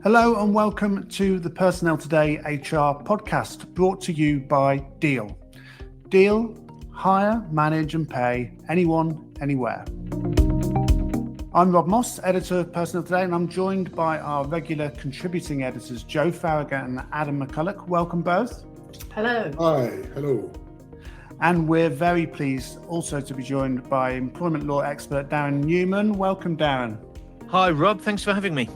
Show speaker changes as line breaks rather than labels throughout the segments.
Hello and welcome to the Personnel Today HR podcast, brought to you by Deal. Deal, hire, manage and pay anyone, anywhere. I'm Rob Moss, editor of Personnel Today, and I'm joined by our regular contributing editors, Joe Farragut and Adam McCulloch. Welcome both.
Hello.
Hi, hello.
And we're very pleased also to be joined by employment law expert Darren Newman. Welcome, Darren.
Hi, Rob. Thanks for having me.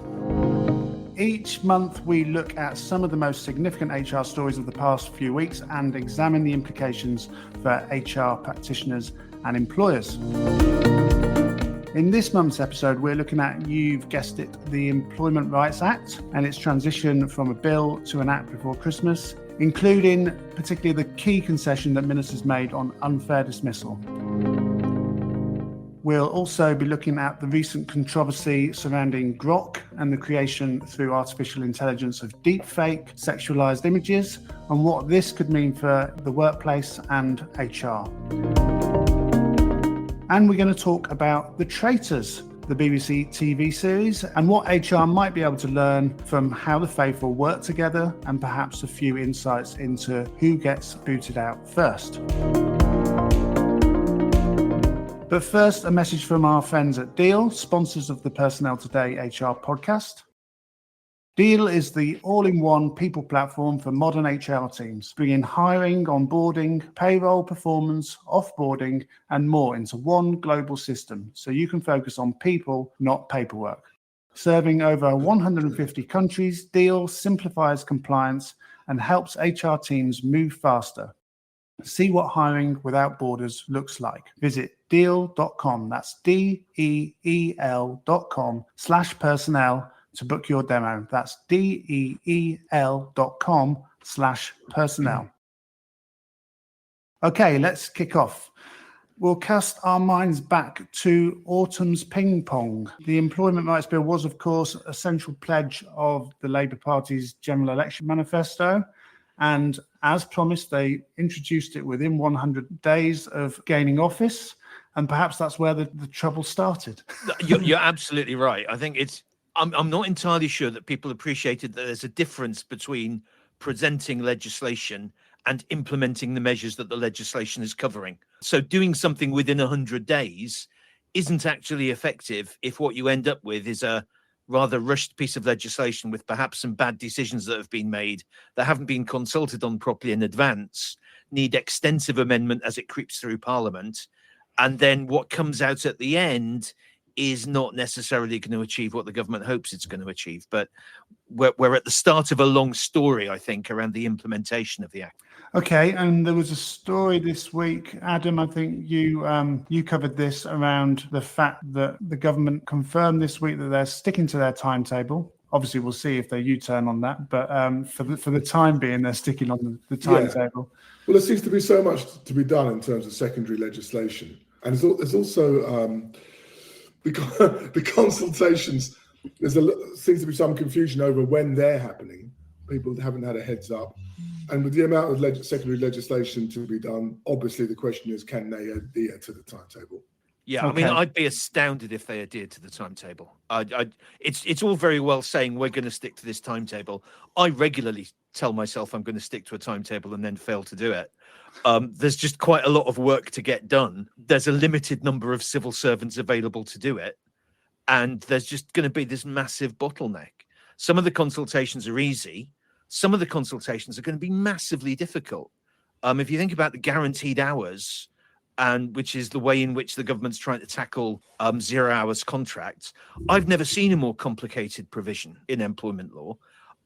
Each month, we look at some of the most significant HR stories of the past few weeks and examine the implications for HR practitioners and employers. In this month's episode, we're looking at, you've guessed it, the Employment Rights Act and its transition from a bill to an act before Christmas, including particularly the key concession that ministers made on unfair dismissal. We'll also be looking at the recent controversy surrounding Grok and the creation through artificial intelligence of deepfake, sexualised images, and what this could mean for the workplace and HR. And we're going to talk about the Traitors, the BBC TV series, and what HR might be able to learn from how the faithful work together, and perhaps a few insights into who gets booted out first. But first, a message from our friends at Deal, sponsors of the Personnel Today HR podcast. Deal is the all-in-one people platform for modern HR teams, bringing hiring, onboarding, payroll, performance, offboarding, and more into one global system, so you can focus on people, not paperwork. Serving over 150 countries, Deal simplifies compliance and helps HR teams move faster. See what hiring without borders looks like. Visit deal.com, that's DEEL.com/personnel to book your demo. That's DEEL.com/personnel. Okay, let's kick off. We'll cast our minds back to autumn's ping pong. The Employment Rights Bill was, of course, a central pledge of the Labour Party's general election manifesto. And as promised, they introduced it within 100 days of gaining office. And perhaps that's where the trouble started.
You're absolutely right. I think I'm not entirely sure that people appreciated that there's a difference between presenting legislation and implementing the measures that the legislation is covering. So doing something within 100 days isn't actually effective if what you end up with is a rather rushed piece of legislation with perhaps some bad decisions that have been made that haven't been consulted on properly in advance, need extensive amendment as it creeps through Parliament, and then what comes out at the end is not necessarily going to achieve what the government hopes it's going to achieve. But we're at the start of a long story, I think, around the implementation of the Act.
Okay, and there was a story this week, Adam, I think you covered this around the fact that the government confirmed this week that they're sticking to their timetable. Obviously, we'll see if they U-turn on that, but for the time being, they're sticking on the timetable.
Yeah. Well, there seems to be so much to be done in terms of secondary legislation. And there's also the consultations. Seems to be some confusion over when they're happening. People haven't had a heads up. And with the amount of secondary legislation to be done, obviously the question is, can they adhere to the timetable?
Yeah,
okay.
I mean, I'd be astounded if they adhered to the timetable. It's all very well saying we're going to stick to this timetable. I regularly tell myself I'm going to stick to a timetable and then fail to do it. There's just quite a lot of work to get done. There's a limited number of civil servants available to do it. And there's just going to be this massive bottleneck. Some of the consultations are easy. Some of the consultations are going to be massively difficult. If you think about the guaranteed hours, and which is the way in which the government's trying to tackle 0 hours contracts, I've never seen a more complicated provision in employment law.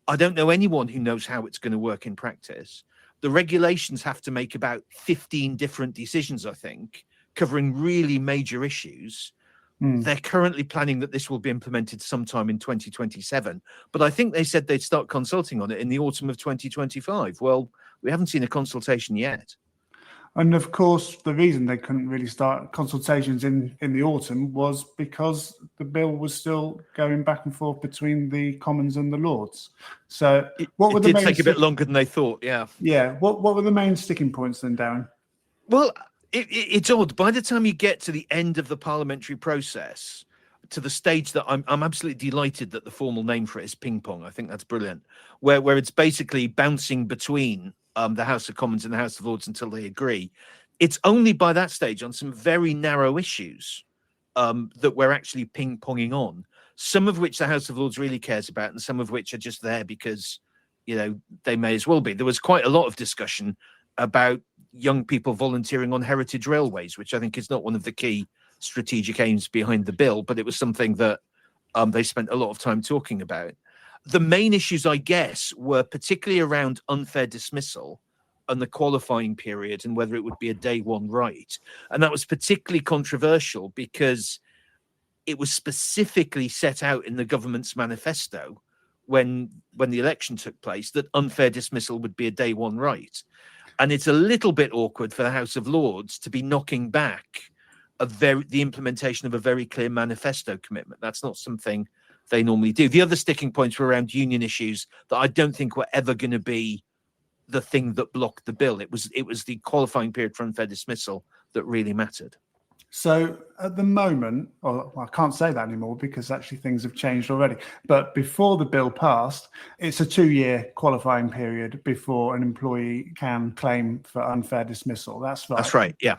I don't know anyone who knows how it's going to work in practice. The regulations have to make about 15 different decisions, I think, covering really major issues. They're currently planning that this will be implemented sometime in 2027, but I think they said they'd start consulting on it in the autumn of 2025. Well, we haven't seen a consultation yet.
And of course, the reason they couldn't really start consultations in the autumn was because the bill was still going back and forth between the Commons and the Lords. So
it did take a bit longer than they thought, yeah.
Yeah. What were the main sticking points then, Darren?
Well, it's odd. By the time you get to the end of the parliamentary process, to the stage that I'm absolutely delighted that the formal name for it is ping pong. I think that's brilliant. Where it's basically bouncing between the House of Commons and the House of Lords until they agree. It's only by that stage on some very narrow issues that we're actually ping ponging on. Some of which the House of Lords really cares about, and some of which are just there because, you know, they may as well be. There was quite a lot of discussion about young people volunteering on heritage railways, which I think is not one of the key strategic aims behind the bill, but it was something that they spent a lot of time talking about. The main issues, I guess, were particularly around unfair dismissal and the qualifying period and whether it would be a day one right. And that was particularly controversial because it was specifically set out in the government's manifesto when the election took place that unfair dismissal would be a day one right. And it's a little bit awkward for the House of Lords to be knocking back the implementation of a very clear manifesto commitment. That's not something they normally do. The other sticking points were around union issues that I don't think were ever going to be the thing that blocked the bill. It was the qualifying period for unfair dismissal that really mattered.
So at the moment, or I can't say that anymore because actually things have changed already. But before the bill passed, it's a 2-year qualifying period before an employee can claim for unfair dismissal. That's right.
That's right. Yeah.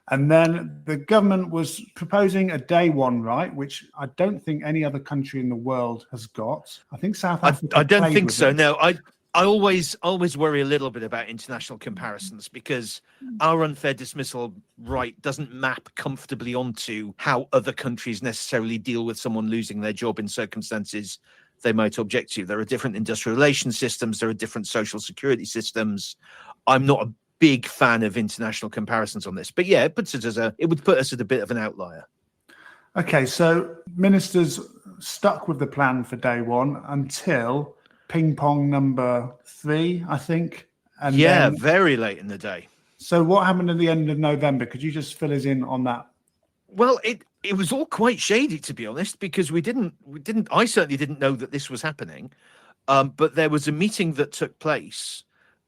And then the government was proposing a day one right, which I don't think any other country in the world has got. I think South Africa.
I don't think so. No, I always worry a little bit about international comparisons because our unfair dismissal right doesn't map comfortably onto how other countries necessarily deal with someone losing their job in circumstances they might object to. There are different industrial relations systems. There are different social security systems. I'm not a big fan of international comparisons on this, but yeah, it would put us at a bit of an outlier.
Okay, so ministers stuck with the plan for day one until ping pong number 3, I think. And
yeah, very late in the day.
So what happened at the end of November? Could you just fill us in on that?
Well, it was all quite shady, to be honest, because I certainly didn't know that this was happening. But there was a meeting that took place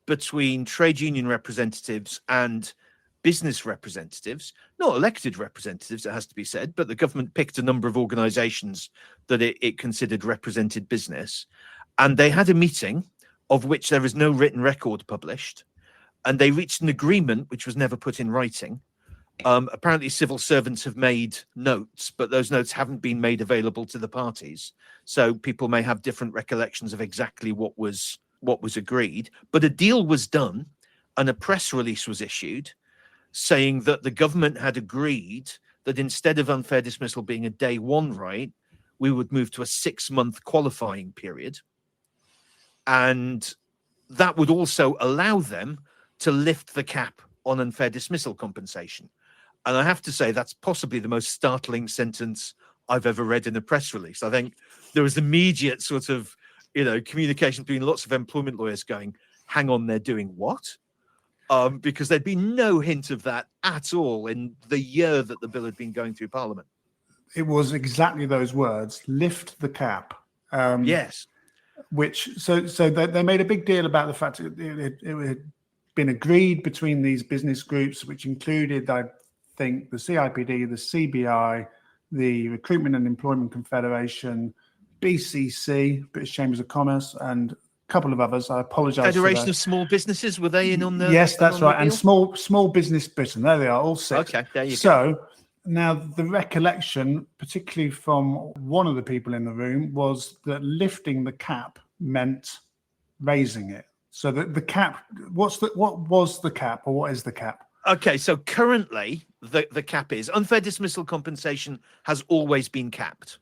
between trade union representatives and business representatives, not elected representatives, it has to be said, but the government picked a number of organizations that it considered represented business. And they had a meeting of which there is no written record published. And they reached an agreement, which was never put in writing. Apparently, civil servants have made notes, but those notes haven't been made available to the parties. So people may have different recollections of exactly what was agreed. But a deal was done and a press release was issued saying that the government had agreed that instead of unfair dismissal being a day one right, we would move to a 6-month qualifying period. And that would also allow them to lift the cap on unfair dismissal compensation. And I have to say, that's possibly the most startling sentence I've ever read in a press release. I think there was immediate sort of, communication between lots of employment lawyers going, hang on, they're doing what? Because there'd been no hint of that at all in the year that the bill had been going through Parliament.
It was exactly those words, lift the cap.
Yes.
So they made a big deal about the fact it had been agreed between these business groups, which included, I think, the CIPD, the CBI, the Recruitment and Employment Confederation, BCC, British Chambers of Commerce, and a couple of others. I apologise.
Federation of Small Businesses, were they in on the?
Yes, that's right. And Small Business Britain. There they are, all 6.
Okay, there you go.
So now the recollection, particularly from one of the people in the room, was that lifting the cap meant raising it. So the cap, what was the cap, or what is the cap?
Okay, so currently the cap is unfair dismissal compensation has always been capped.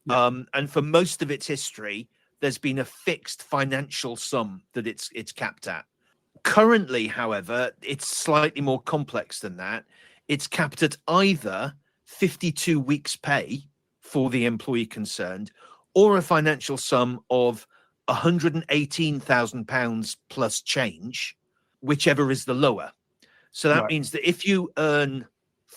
Yeah. And for most of its history, there's been a fixed financial sum that it's capped at. Currently, however, it's slightly more complex than that. It's capped at either 52 weeks' pay for the employee concerned, or a financial sum of £118,000 plus change, whichever is the lower. So that means that if you earn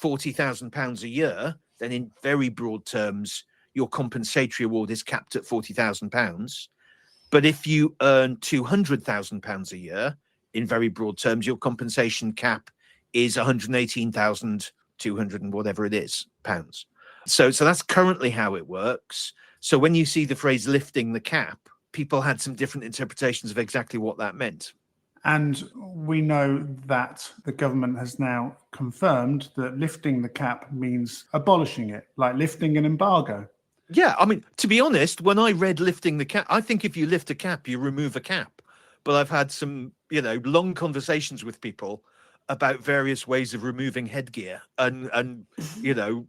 £40,000 a year, then in very broad terms, your compensatory award is capped at £40,000. But if you earn £200,000 a year, in very broad terms, your compensation cap is 118,200 and whatever it is pounds. So that's currently how it works. So when you see the phrase lifting the cap, people had some different interpretations of exactly what that meant.
And we know that the government has now confirmed that lifting the cap means abolishing it, like lifting an embargo.
Yeah, I mean, to be honest, when I read lifting the cap, I think if you lift a cap, you remove a cap. But I've had some, long conversations with people about various ways of removing headgear and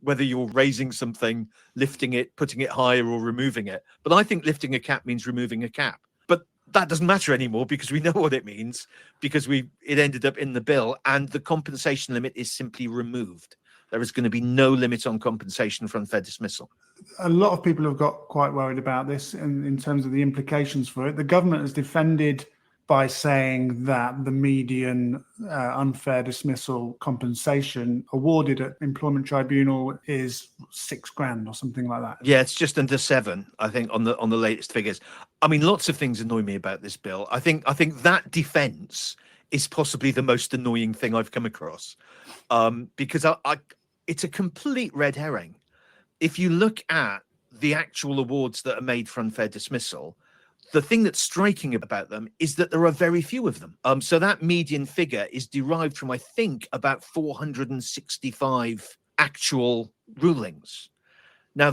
whether you're raising something, lifting it, putting it higher, or removing it. But I think lifting a cap means removing a cap. But that doesn't matter anymore because we know what it means, because it ended up in the bill, and the compensation limit is simply removed. There is going to be no limit on compensation for unfair dismissal.
A lot of people have got quite worried about this in terms of the implications for it. The government has defended by saying that the median unfair dismissal compensation awarded at employment tribunal is $6,000 or something like that.
Yeah, it's just under 7, I think, on the latest figures. I mean, lots of things annoy me about this bill. I think that defense is possibly the most annoying thing I've come across, because it's a complete red herring. If you look at the actual awards that are made for unfair dismissal, the thing that's striking about them is that there are very few of them. So that median figure is derived from, I think, about 465 actual rulings. Now,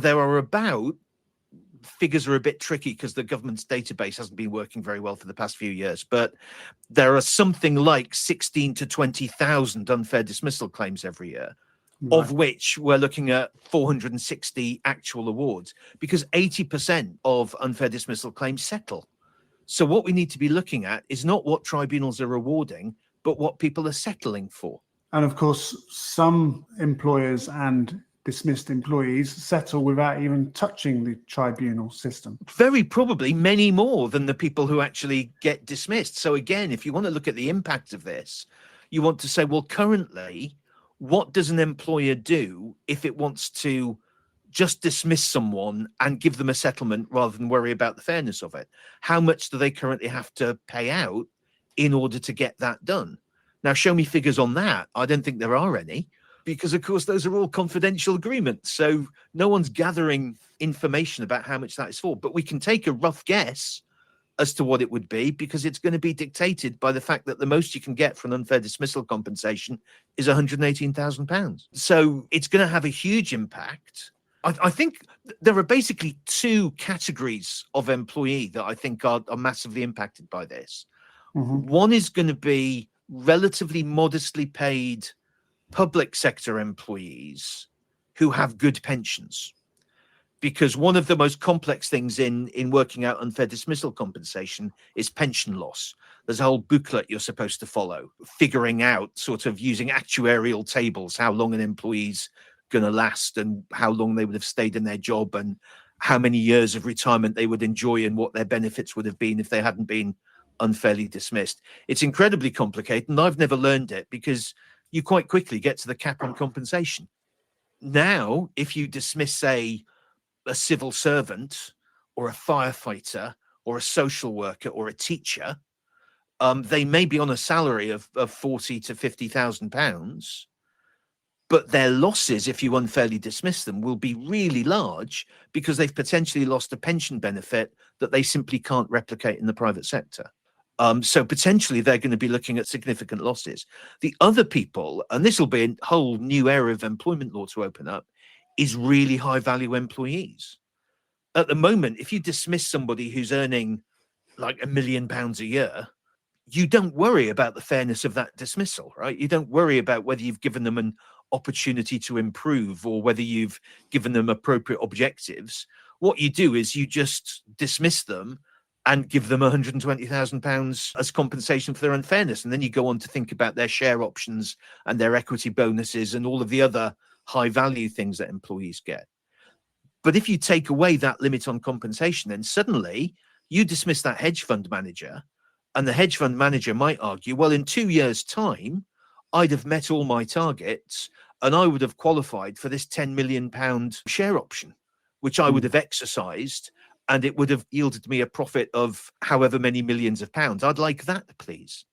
figures are a bit tricky because the government's database hasn't been working very well for the past few years, but there are something like 16 to 20,000 unfair dismissal claims every year. Right. Of which we're looking at 460 actual awards, because 80% of unfair dismissal claims settle. So what we need to be looking at is not what tribunals are awarding, but what people are settling for.
And of course, some employers and dismissed employees settle without even touching the tribunal system.
Very probably many more than the people who actually get dismissed. So again, if you want to look at the impact of this, you want to say, well, currently, what does an employer do if it wants to just dismiss someone and give them a settlement rather than worry about the fairness of it? How much do they currently have to pay out in order to get that done? Now, show me figures on that. I don't think there are any, because, of course, those are all confidential agreements. So no one's gathering information about how much that is for. But we can take a rough guess as to what it would be, because it's going to be dictated by the fact that the most you can get for an unfair dismissal compensation is £118,000. So it's going to have a huge impact. I think there are basically 2 categories of employee that I think are massively impacted by this. Mm-hmm. One is going to be relatively modestly paid public sector employees who have good pensions. Because one of the most complex things in working out unfair dismissal compensation is pension loss. There's a whole booklet you're supposed to follow, figuring out, sort of using actuarial tables, how long an employee's going to last and how long they would have stayed in their job and how many years of retirement they would enjoy and what their benefits would have been if they hadn't been unfairly dismissed. It's incredibly complicated, and I've never learned it because you quite quickly get to the cap on compensation. Now, if you dismiss, say, a civil servant or a firefighter or a social worker or a teacher, they may be on a salary of 40 to 50,000 pounds, but their losses, if you unfairly dismiss them, will be really large because they've potentially lost a pension benefit that they simply can't replicate in the private sector. So potentially they're going to be looking at significant losses. The other people, and this will be a whole new area of employment law to open up, is really high value employees. At the moment, if you dismiss somebody who's earning like £1 million a year, you don't worry about the fairness of that dismissal, right? You don't worry about whether you've given them an opportunity to improve or whether you've given them appropriate objectives. What you do is you just dismiss them and give them £120,000 as compensation for their unfairness. And then you go on to think about their share options and their equity bonuses and all of the other high value things that employees get. But if you take away that limit on compensation, then suddenly you dismiss that hedge fund manager, and the hedge fund manager might argue, well, in 2 years' time, I'd have met all my targets and I would have qualified for this £10 million share option, which I would have exercised, and it would have yielded me a profit of however many millions of pounds. I'd like that, please.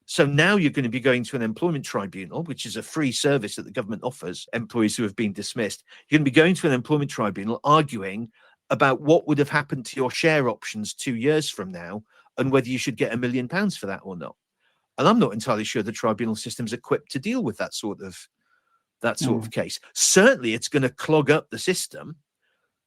So now you're going to be going to an employment tribunal, which is a free service that the government offers employees who have been dismissed. You're going to be going to an employment tribunal arguing about what would have happened to your share options 2 years from now and whether you should get £1 million for that or not. And I'm not entirely sure the tribunal system's equipped to deal with that sort of case. Certainly it's going to clog up the system,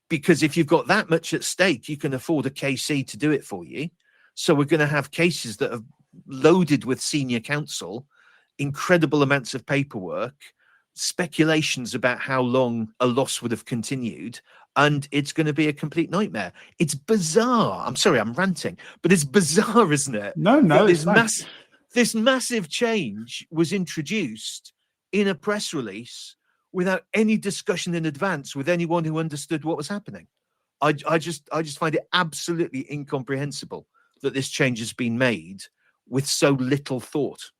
because if you've got that much at stake, you can afford a KC to do it for you. So we're going to have cases that are loaded with senior counsel, incredible amounts of paperwork, speculations about how long a loss would have continued, and it's going to be a complete nightmare. It's bizarre. I'm sorry, I'm ranting, but it's bizarre, isn't it?
No,
This massive change was introduced in a press release without any discussion in advance with anyone who understood what was happening. I just find it absolutely incomprehensible that this change has been made with so little thought.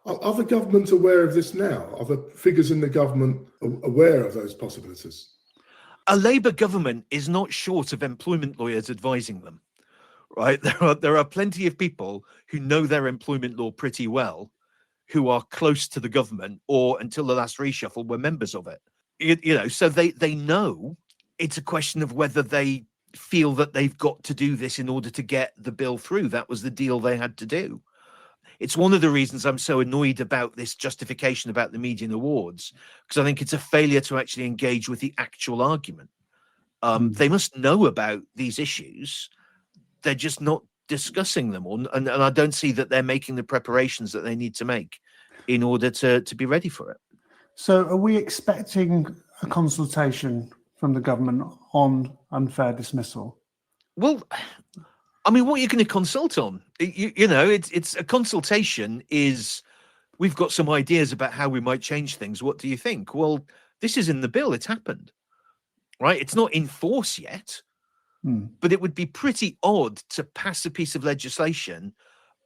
Are the government aware of this now? Are the figures in the government aware of those possibilities?
A Labour government is not short of employment lawyers advising them, right? There are plenty of people who know their employment law pretty well, who are close to the government, or until the last reshuffle were members of it. So they know. It's a question of whether they feel that they've got to do this in order to get the bill through. That was the deal they had to do. It's one of the reasons I'm so annoyed about this justification about the median awards, because I think it's a failure to actually engage with the actual argument. They must know about these issues. They're just not discussing them, and I don't see that they're making the preparations that they need to make in order to be ready for it.
So are we expecting a consultation from the government on unfair dismissal?
Well, I mean, what are you going to consult on? It's a consultation is, we've got some ideas about how we might change things. What do you think? Well, this is in the bill. It's happened, right? It's not in force yet, but it would be pretty odd to pass a piece of legislation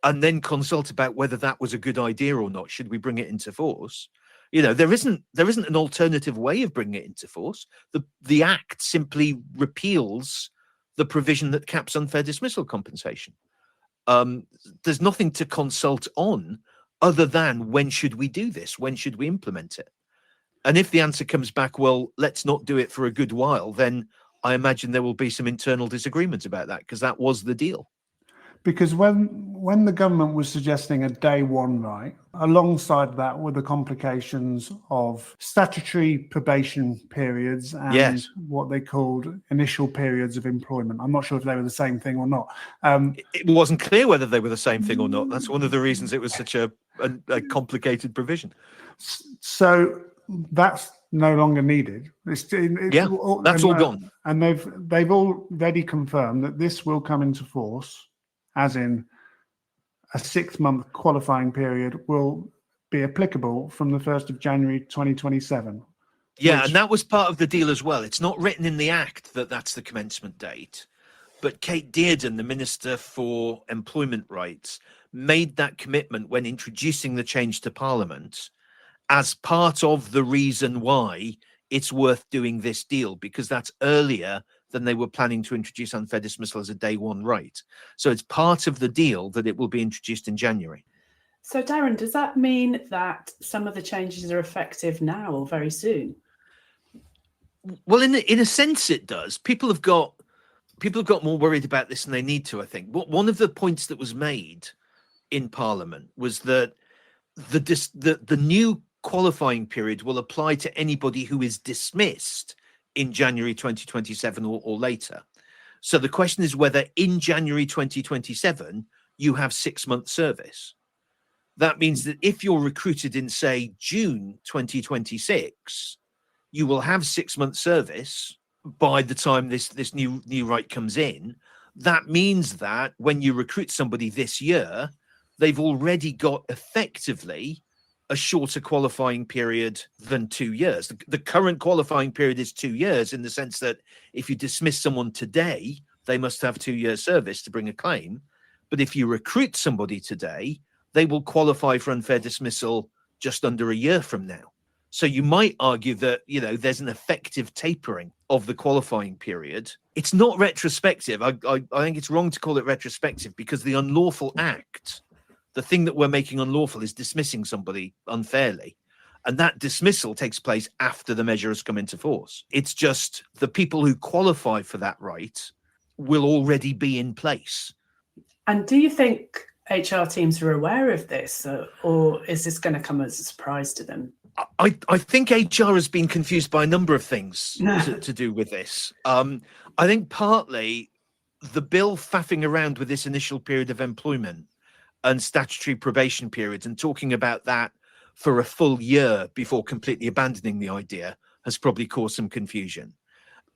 and then consult about whether that was a good idea or not. Should we bring it into force? There isn't an alternative way of bringing it into force. The Act simply repeals the provision that caps unfair dismissal compensation. There's nothing to consult on other than, when should we do this? When should we implement it? And if the answer comes back, well, let's not do it for a good while, then I imagine there will be some internal disagreements about that, because that was the deal.
Because when the government was suggesting a day one right, alongside that were the complications of statutory probation periods and what they called initial periods of employment. I'm not sure if they were the same thing or not.
It wasn't clear whether they were the same thing or not. That's one of the reasons it was such a complicated provision.
So that's no longer needed.
That's all gone.
And they've already confirmed that this will come into force, as in a 6-month qualifying period will be applicable from the 1st of January 2027.
Yeah, and that was part of the deal as well. It's not written in the Act that that's the commencement date, but Kate Dearden, the Minister for Employment Rights, made that commitment when introducing the change to Parliament as part of the reason why it's worth doing this deal, because that's earlier than they were planning to introduce unfair dismissal as a day one right. So it's part of the deal that it will be introduced in January.
So Darren, does that mean that some of the changes are effective now or very soon?
Well, in a sense it does. People have got more worried about this than they need to, I think. One of the points that was made in Parliament was that the new qualifying period will apply to anybody who is dismissed in January 2027 or later. So the question is whether in January 2027 you have 6 months service. That means that if you're recruited in, say, June 2026, you will have 6 months service by the time this new right comes in. That means that when you recruit somebody this year, they've already got effectively a shorter qualifying period than 2 years. The current qualifying period is 2 years, in the sense that if you dismiss someone today, they must have 2 years service to bring a claim. But if you recruit somebody today, they will qualify for unfair dismissal just under a year from now. So you might argue that, there's an effective tapering of the qualifying period. It's not retrospective. I think it's wrong to call it retrospective, because the unlawful act The thing that we're making unlawful is dismissing somebody unfairly. And that dismissal takes place after the measure has come into force. It's just the people who qualify for that right will already be in place.
And do you think HR teams are aware of this, or is this going to come as a surprise to them?
I think HR has been confused by a number of things to do with this. I think partly the bill faffing around with this initial period of employment and statutory probation periods and talking about that for a full year before completely abandoning the idea has probably caused some confusion.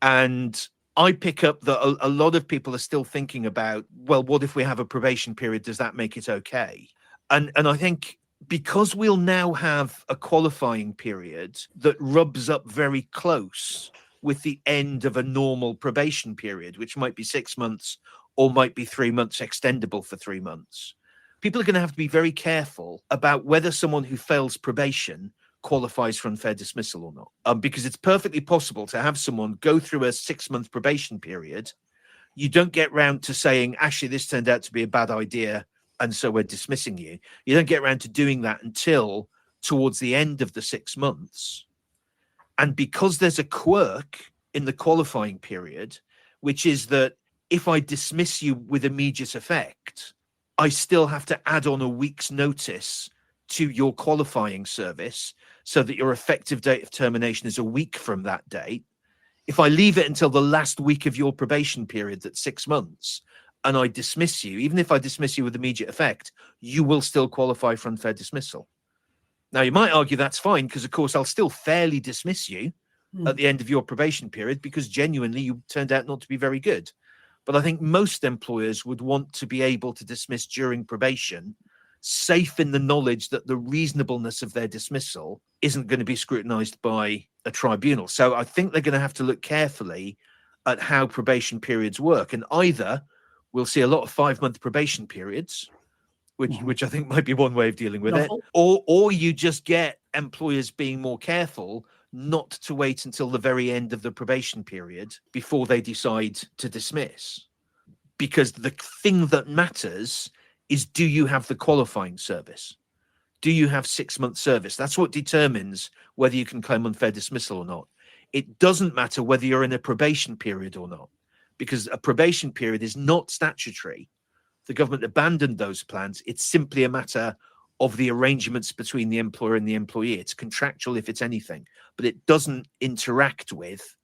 And I pick up that a lot of people are still thinking about, well, what if we have a probation period? Does that make it okay? And I think because we'll now have a qualifying period that rubs up very close with the end of a normal probation period, which might be 6 months or might be 3 months, extendable for 3 months, people are going to have to be very careful about whether someone who fails probation qualifies for unfair dismissal or not. Because it's perfectly possible to have someone go through a 6-month probation period. You don't get round to saying, actually, this turned out to be a bad idea, and so we're dismissing you. You don't get around to doing that until towards the end of the 6 months. And because there's a quirk in the qualifying period, which is that if I dismiss you with immediate effect, I still have to add on a week's notice to your qualifying service so that your effective date of termination is a week from that date. If I leave it until the last week of your probation period, that's 6 months, and I dismiss you, even if I dismiss you with immediate effect, you will still qualify for unfair dismissal. Now, you might argue that's fine because, of course, I'll still fairly dismiss you at the end of your probation period because genuinely you turned out not to be very good. But I think most employers would want to be able to dismiss during probation, safe in the knowledge that the reasonableness of their dismissal isn't going to be scrutinized by a tribunal. So I think they're going to have to look carefully at how probation periods work. And either we'll see a lot of 5-month probation periods, which I think might be one way of dealing with it, or you just get employers being more careful not to wait until the very end of the probation period before they decide to dismiss. Because the thing that matters is, do you have the qualifying service? Do you have 6-month service? That's what determines whether you can claim unfair dismissal or not. It doesn't matter whether you're in a probation period or not, because a probation period is not statutory. The government abandoned those plans. It's simply a matter of the arrangements between the employer and the employee. It's contractual if it's anything, but it doesn't interact with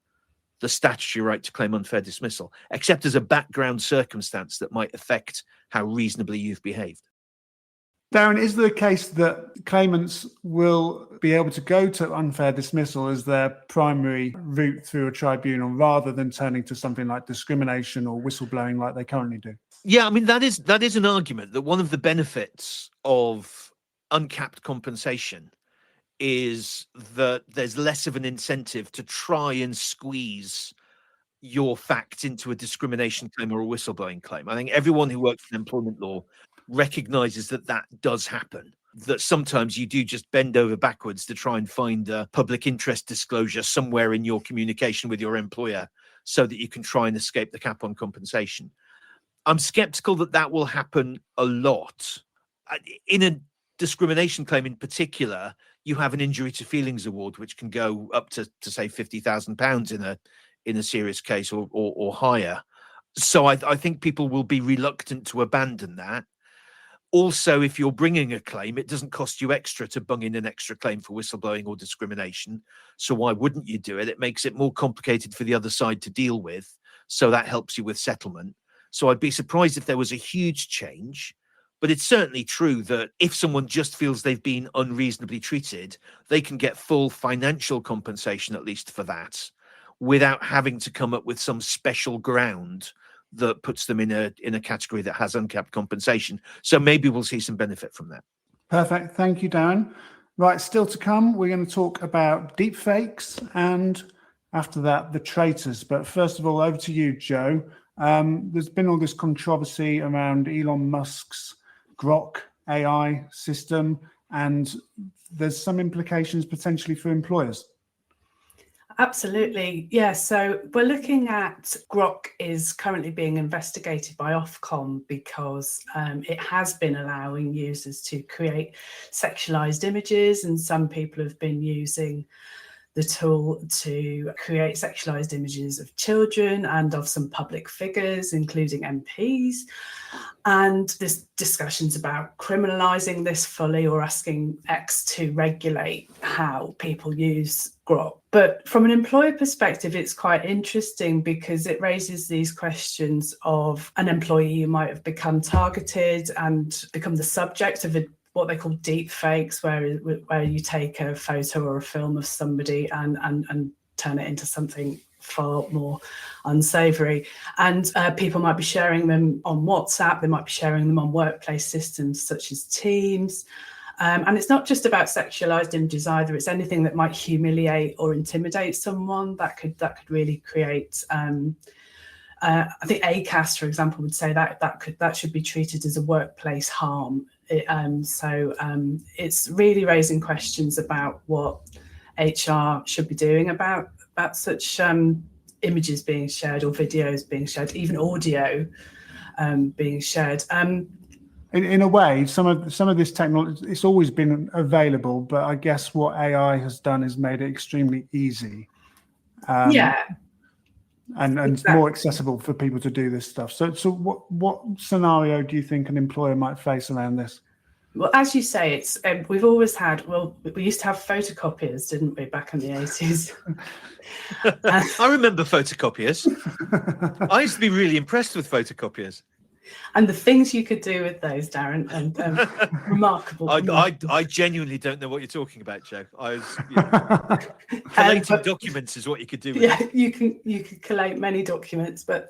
the statutory right to claim unfair dismissal, except as a background circumstance that might affect how reasonably you've behaved.
Darren, is there a case that claimants will be able to go to unfair dismissal as their primary route through a tribunal rather than turning to something like discrimination or whistleblowing like they currently do?
Yeah, I mean, that is an argument that one of the benefits of uncapped compensation is that there's less of an incentive to try and squeeze your facts into a discrimination claim or a whistleblowing claim. I think everyone who works in employment law recognizes that that does happen, that sometimes you do just bend over backwards to try and find a public interest disclosure somewhere in your communication with your employer so that you can try and escape the cap on compensation. I'm skeptical that that will happen a lot. In a discrimination claim in particular, you have an injury to feelings award, which can go up to say £50,000 in a serious case or higher. So I think people will be reluctant to abandon that. Also, if you're bringing a claim, it doesn't cost you extra to bung in an extra claim for whistleblowing or discrimination. So why wouldn't you do it? It makes it more complicated for the other side to deal with. So that helps you with settlement. So I'd be surprised if there was a huge change. But it's certainly true that if someone just feels they've been unreasonably treated, they can get full financial compensation, at least for that, without having to come up with some special ground that puts them in a category that has uncapped compensation. So maybe we'll see some benefit from that. Perfect.
Thank you, Darren. Right, still to come, we're going to talk about deepfakes and after that, the traitors. But first of all, over to you, Joe. There's been all this controversy around Elon Musk's Grok AI system, and there's some implications potentially for employers.
Absolutely. Yeah. So we're looking at Grok is currently being investigated by Ofcom because it has been allowing users to create sexualized images, and some people have been using the tool to create sexualized images of children and of some public figures, including MPs. And there's discussions about criminalizing this fully or asking X to regulate how people use Grok. But from an employer perspective, it's quite interesting because it raises these questions of an employee who might have become targeted and become the subject of what they call deepfakes, where you take a photo or a film of somebody and turn it into something far more unsavory. And people might be sharing them on WhatsApp, they might be sharing them on workplace systems such as Teams. And it's not just about sexualized images either. It's anything that might humiliate or intimidate someone that could really create. I think ACAS, for example, would say that should be treated as a workplace harm. It's really raising questions about what HR should be doing about such images being shared or videos being shared, even audio being shared.
In a way, some of this technology, it's always been available, but I guess what AI has done is made it extremely easy. And
Exactly.
more accessible for people to do this stuff. So what scenario do you think an employer might face around this?
Well, as you say, it's we've always had. Well, we used to have photocopiers, didn't we, back in the 80s?
I remember photocopiers. I used to be really impressed with photocopiers.
And the things you could do with those, Darren, and remarkable.
I genuinely don't know what you're talking about, Joe. I was collating documents is what you could do with it.
You could collate many documents, but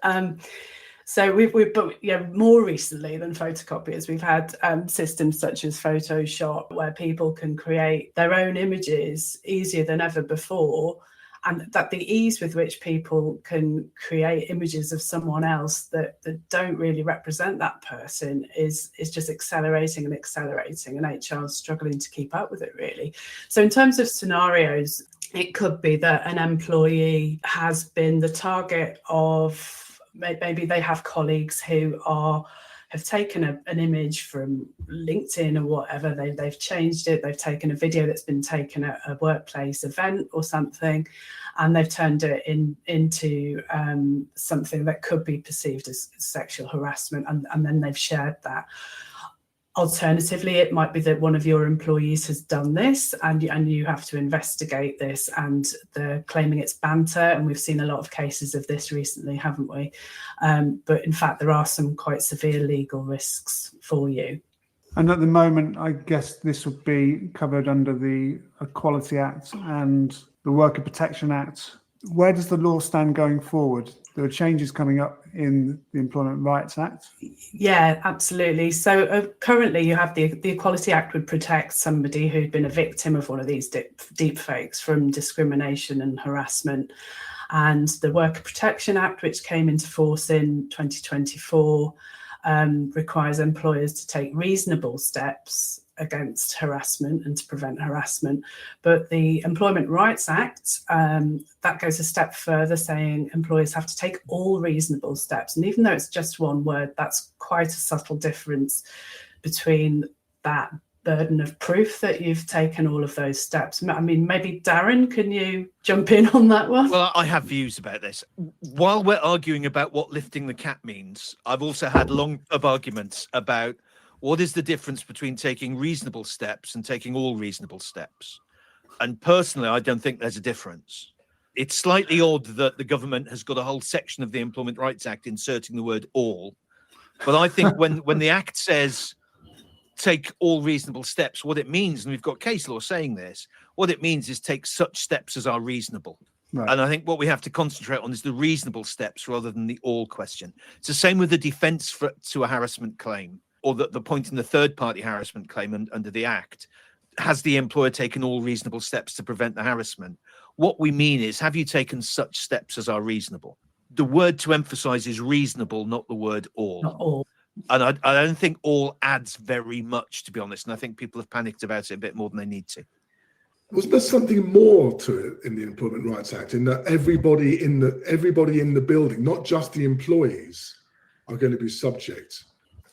more recently than photocopiers, we've had systems such as Photoshop where people can create their own images easier than ever before. And that the ease with which people can create images of someone else that don't really represent that person is just accelerating, and HR is struggling to keep up with it, really. So in terms of scenarios, it could be that an employee has been the target of, maybe they have colleagues who have taken an image from LinkedIn or whatever, they've changed it, they've taken a video that's been taken at a workplace event or something, and they've turned it into something that could be perceived as sexual harassment, and then they've shared that. Alternatively, it might be that one of your employees has done this and you have to investigate this, and they're claiming it's banter. And we've seen a lot of cases of this recently, haven't we? But in fact, there are some quite severe legal risks for you.
And at the moment, I guess this would be covered under the Equality Act and the Worker Protection Act. Where does the law stand going forward? There are changes coming up in the Employment Rights Act.
Yeah, absolutely. So currently you have the Equality Act would protect somebody who'd been a victim of one of these deepfakes from discrimination and harassment. And the Worker Protection Act, which came into force in 2024, requires employers to take reasonable steps against harassment and to prevent harassment. But the Employment Rights Act, that goes a step further, saying employers have to take all reasonable steps. And even though it's just one word, that's quite a subtle difference between that burden of proof that you've taken all of those steps. I mean, maybe Darren, can you jump in on that one?
Well, I have views about this. While we're arguing about what lifting the cat means, I've also had long arguments about what is the difference between taking reasonable steps and taking all reasonable steps. And personally, I don't think there's a difference. It's slightly odd that the government has got a whole section of the Employment Rights Act inserting the word all. But I think when the Act says take all reasonable steps, what it means, and we've got case law saying this, what it means is take such steps as are reasonable. Right. And I think what we have to concentrate on is the reasonable steps rather than the all question. It's the same with the defence to a harassment claim, or the point in the third-party harassment claim under the Act. Has the employer taken all reasonable steps to prevent the harassment? What we mean is, have you taken such steps as are reasonable? The word to emphasise is reasonable, not the word all.
Not all.
And I don't think all adds very much, to be honest. And I think people have panicked about it a bit more than they need to.
wasn't there something more to it in the Employment Rights Act, in that everybody in the building, not just the employees, are going to be subject?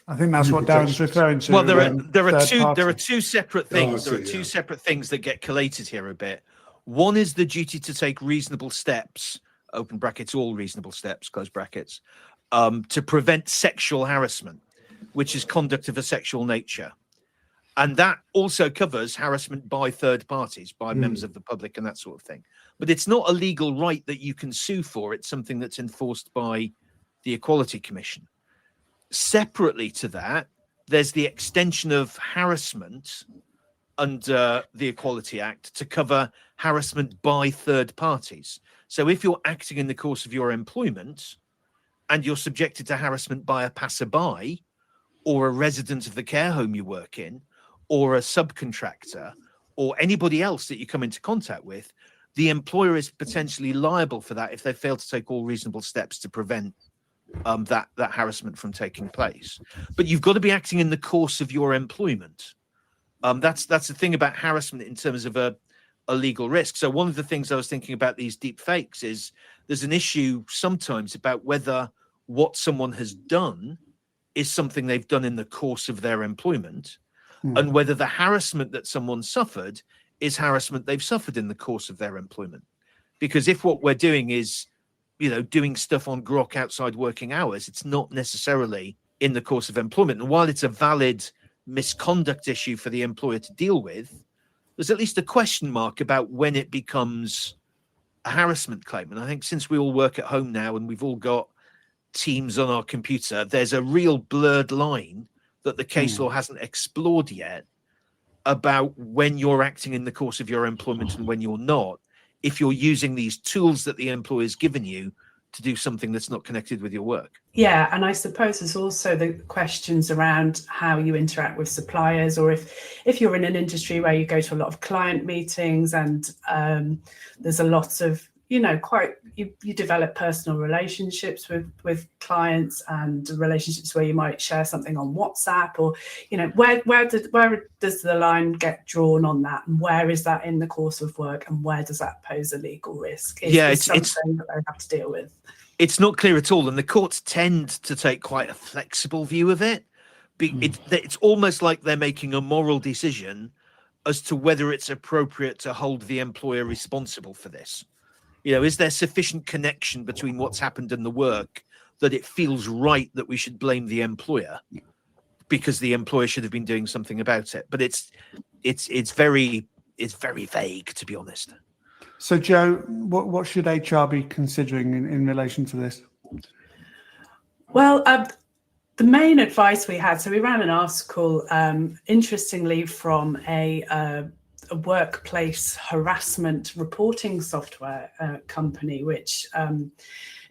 I think that's what Darren's referring to.
Well, there are two separate things.
There are two
separate things that get collated here a bit. One is the duty to take reasonable steps, open brackets, all reasonable steps, close brackets, to prevent sexual harassment, which is conduct of a sexual nature. And that also covers harassment by third parties, by members of the public and that sort of thing. But it's not a legal right that you can sue for. It's something that's enforced by the Equality Commission. Separately to that, there's the extension of harassment under the Equality Act to cover harassment by third parties. So if you're acting in the course of your employment and you're subjected to harassment by a passerby or a resident of the care home you work in, or a subcontractor, or anybody else that you come into contact with, the employer is potentially liable for that if they fail to take all reasonable steps to prevent that harassment from taking place. But you've got to be acting in the course of your employment. That's the thing about harassment in terms of a legal risk. So one of the things I was thinking about these deep fakes is there's an issue sometimes about whether what someone has done is something they've done in the course of their employment, and whether the harassment that someone suffered is harassment they've suffered in the course of their employment. Because if what we're doing is, doing stuff on Grok outside working hours, it's not necessarily in the course of employment. And while it's a valid misconduct issue for the employer to deal with, there's at least a question mark about when it becomes a harassment claim. And I think since we all work at home now and we've all got Teams on our computer, there's a real blurred line that the case law hasn't explored yet about when you're acting in the course of your employment and when you're not, if you're using these tools that the employer's given you to do something that's not connected with your work.
Yeah, and I suppose there's also the questions around how you interact with suppliers, or if you're in an industry where you go to a lot of client meetings and there's a lot of, you develop personal relationships with clients and relationships where you might share something on WhatsApp, or, where does the line get drawn on that? And where is that in the course of work? And where does that pose a legal risk? It's something that they have to deal with.
It's not clear at all. And the courts tend to take quite a flexible view of it. It's almost like they're making a moral decision as to whether it's appropriate to hold the employer responsible for this. Is there sufficient connection between what's happened and the work that it feels right that we should blame the employer because the employer should have been doing something about it? But it's very vague, to be honest.
So, Joe, what should HR be considering in relation to this?
Well, the main advice we had, so we ran an article, interestingly, from a workplace harassment reporting software company, which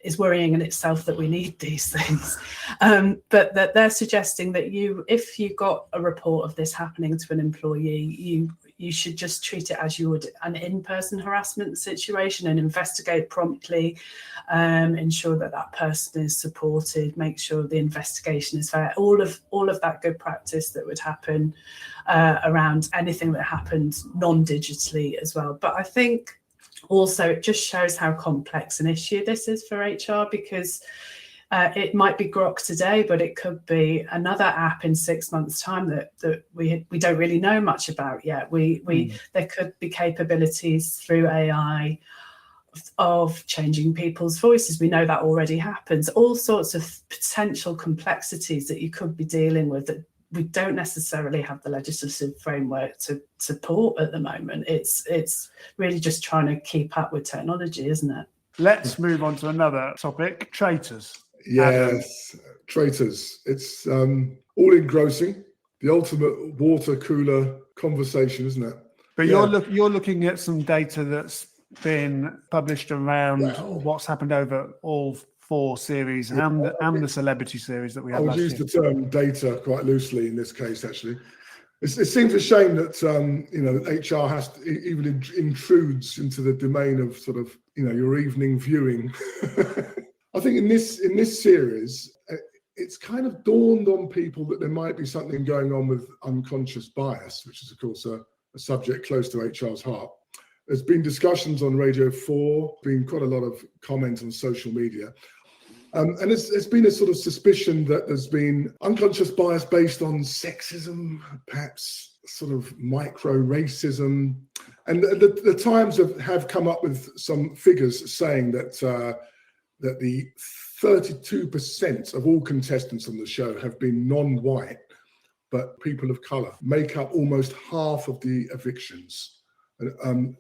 is worrying in itself that we need these things. But that they're suggesting that if you got a report of this happening to an employee, you should just treat it as you would an in-person harassment situation and investigate promptly, ensure that person is supported, make sure the investigation is fair, all of that good practice that would happen around anything that happened non-digitally as well. But I think also it just shows how complex an issue this is for HR, because it might be Grok today, but it could be another app in 6 months' time that we don't really know much about yet. There could be capabilities through AI of changing people's voices. We know that already happens. All sorts of potential complexities that you could be dealing with that we don't necessarily have the legislative framework to support at the moment. It's really just trying to keep up with technology, isn't it?
Let's move on to another topic, traitors.
Yes, traitors. It's all engrossing, the ultimate water cooler conversation, isn't it?
But you're looking at some data that's been published around what's happened over all 4 series and the celebrity series that we had last year.
I'll use the term data quite loosely in this case, actually. It seems a shame that HR has to, even intrudes into the domain of sort of your evening viewing. I think in this series, it's kind of dawned on people that there might be something going on with unconscious bias, which is of course a a subject close to HR's heart. There's been discussions on Radio 4, been quite a lot of comments on social media. And there's been a sort of suspicion that there's been unconscious bias based on sexism, perhaps sort of micro-racism. And the Times have come up with some figures saying that that the 32% of all contestants on the show have been non-white, but people of colour make up almost half of the evictions.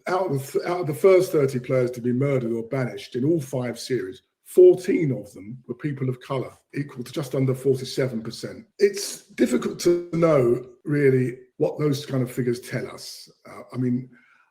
Out of the first 30 players to be murdered or banished in all 5 series, 14 of them were people of colour, equal to just under 47%. It's difficult to know really what those kind of figures tell us.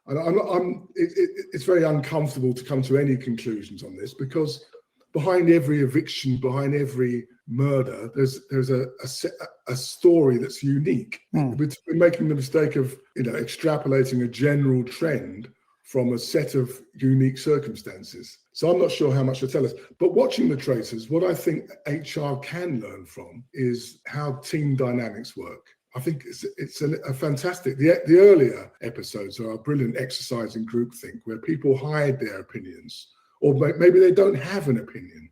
It's very uncomfortable to come to any conclusions on this, because behind every eviction, behind every murder, there's a story that's unique. We're making the mistake of extrapolating a general trend from a set of unique circumstances. So I'm not sure how much to tell us. But watching the Traitors, what I think HR can learn from is how team dynamics work. I think it's a fantastic. The earlier episodes are a brilliant exercise in groupthink, where people hide their opinions, or maybe they don't have an opinion.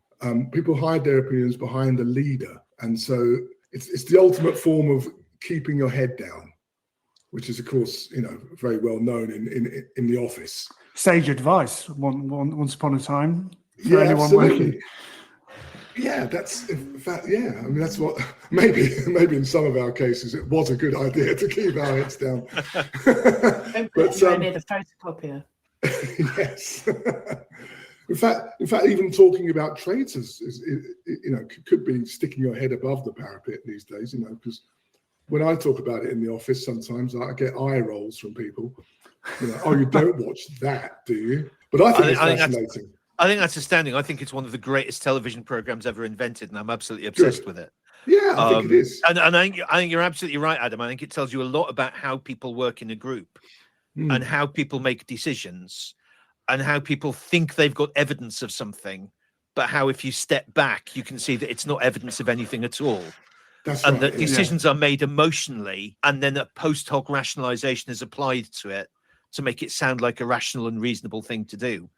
People hide their opinions behind the leader, and so it's the ultimate form of keeping your head down, which is, of course, very well known in the office.
Sage advice. Once upon a time, for
yeah,
anyone
absolutely.
working.
Yeah, that's in fact. Yeah, I mean that's what maybe in some of our cases it was a good idea to keep our heads down.
But near the photocopier.
Yes. In fact, even talking about traitors could be sticking your head above the parapet these days. Because when I talk about it in the office, sometimes I get eye rolls from people. Oh, you don't watch that, do you? But I think it's fascinating.
I think that's astounding. I think it's one of the greatest television programs ever invented, and I'm absolutely obsessed with it.
Yeah, I think it is.
And I think you're absolutely right, Adam. I think it tells you a lot about how people work in a group, and how people make decisions, and how people think they've got evidence of something, but how if you step back, you can see that it's not evidence of anything at all.
That's
and
right,
that decisions are made emotionally, and then a post hoc rationalization is applied to it to make it sound like a rational and reasonable thing to do.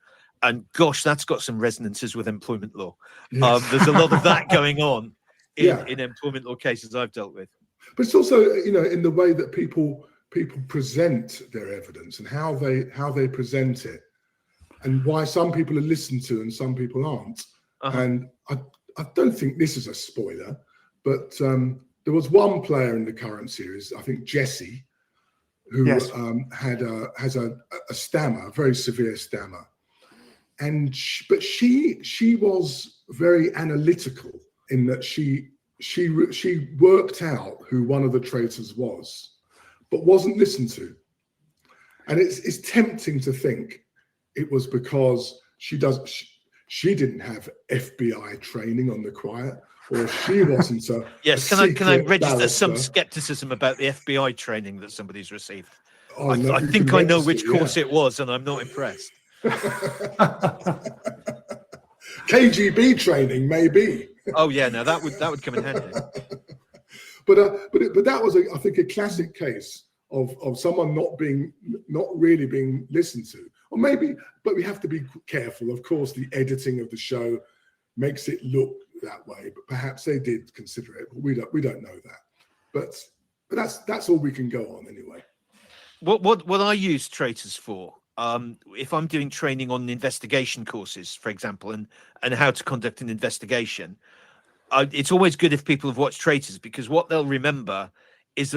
And gosh, that's got some resonances with employment law.
Yes.
There's a lot of that going on in employment law cases I've dealt with.
But it's also, in the way that people present their evidence and how they present it, and why some people are listened to and some people aren't. And I don't think this is a spoiler, but there was one player in the current series, I think Jessie, who has a stammer, a very severe stammer. But she was very analytical in that she worked out who one of the traitors was, but wasn't listened to. And it's tempting to think it was because she didn't have FBI training on the quiet, or she wasn't a
yes. Can I register some skepticism about the FBI training that somebody's received?
Oh,
I think I know which course it was, and I'm not impressed.
KGB training, maybe.
Oh yeah, no, that would come in handy.
But that was I think a classic case of someone not really being listened to, or maybe. But we have to be careful. Of course, the editing of the show makes it look that way, but perhaps they did consider it. But we don't know that. But that's all we can go on anyway.
What I use Traitors for, if I'm doing training on investigation courses, for example, and how to conduct an investigation, it's always good if people have watched Traitors, because what they'll remember is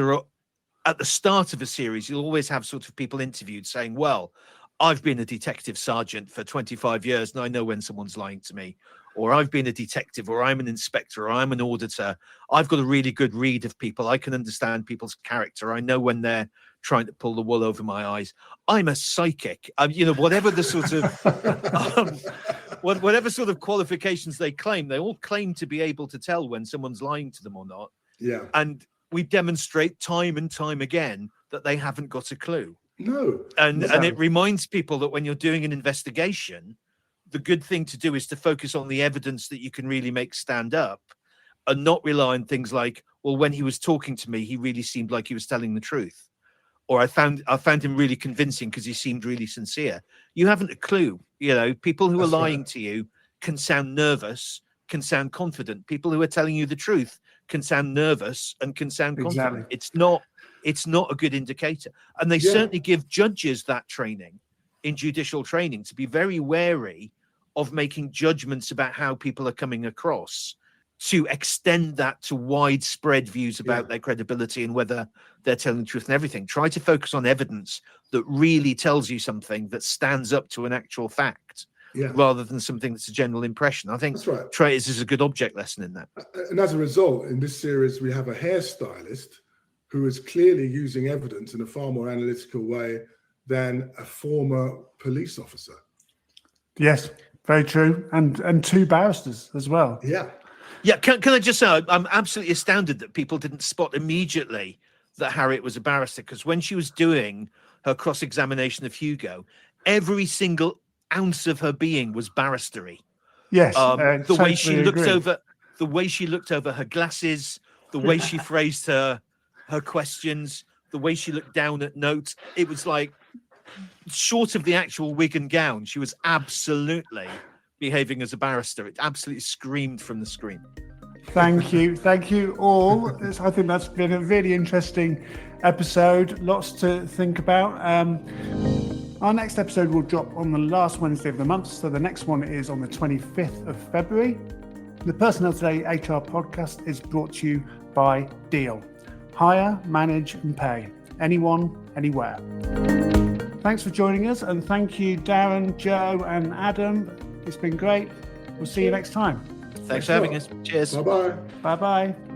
at the start of a series, you'll always have sort of people interviewed saying, well, I've been a detective sergeant for 25 years and I know when someone's lying to me, or I've been a detective, or I'm an inspector, or I'm an auditor. I've got a really good read of people. I can understand people's character. I know when they're trying to pull the wool over my eyes. I'm a psychic. Whatever the sort of whatever sort of qualifications they all claim to be able to tell when someone's lying to them or not.
Yeah.
And we demonstrate time and time again that they haven't got a clue.
No.
And it reminds people that when you're doing an investigation, the good thing to do is to focus on the evidence that you can really make stand up, and not rely on things like, well, when he was talking to me, he really seemed like he was telling the truth. or I found him really convincing because he seemed really sincere. You haven't a clue. You know, people who are lying to you can sound nervous, can sound confident. People who are telling you the truth can sound nervous and can sound confident. It's not a good indicator. And they certainly give judges that training in judicial training to be very wary of making judgments about how people are coming across, to extend that to widespread views about their credibility and whether they're telling the truth and everything. Try to focus on evidence that really tells you something that stands up to an actual fact, rather than something that's a general impression. I think Traitors is a good object lesson in that.
And as a result, in this series, we have a hairstylist who is clearly using evidence in a far more analytical way than a former police officer.
Yes, very true. And 2 barristers as well.
Yeah.
Yeah, can I just say, I'm absolutely astounded that people didn't spot immediately that Harriet was a barrister, because when she was doing her cross-examination of Hugo, every single ounce of her being was barristery.
Yes,
the way she looked over her glasses, the way she phrased her questions, the way she looked down at notes, it was like, short of the actual wig and gown, she was absolutely behaving as a barrister. It absolutely screamed from the screen.
Thank you all. I think that's been a really interesting episode. Lots to think about. Our next episode will drop on the last Wednesday of the month, so the next one is on the 25th of February. The Personnel Today HR podcast is brought to you by Deal. Hire, manage and pay. Anyone, anywhere. Thanks for joining us, and thank you Darren, Joe and Adam. It's been great. We'll see you next time.
Thanks for having us. Cheers.
Bye-bye.
Bye-bye.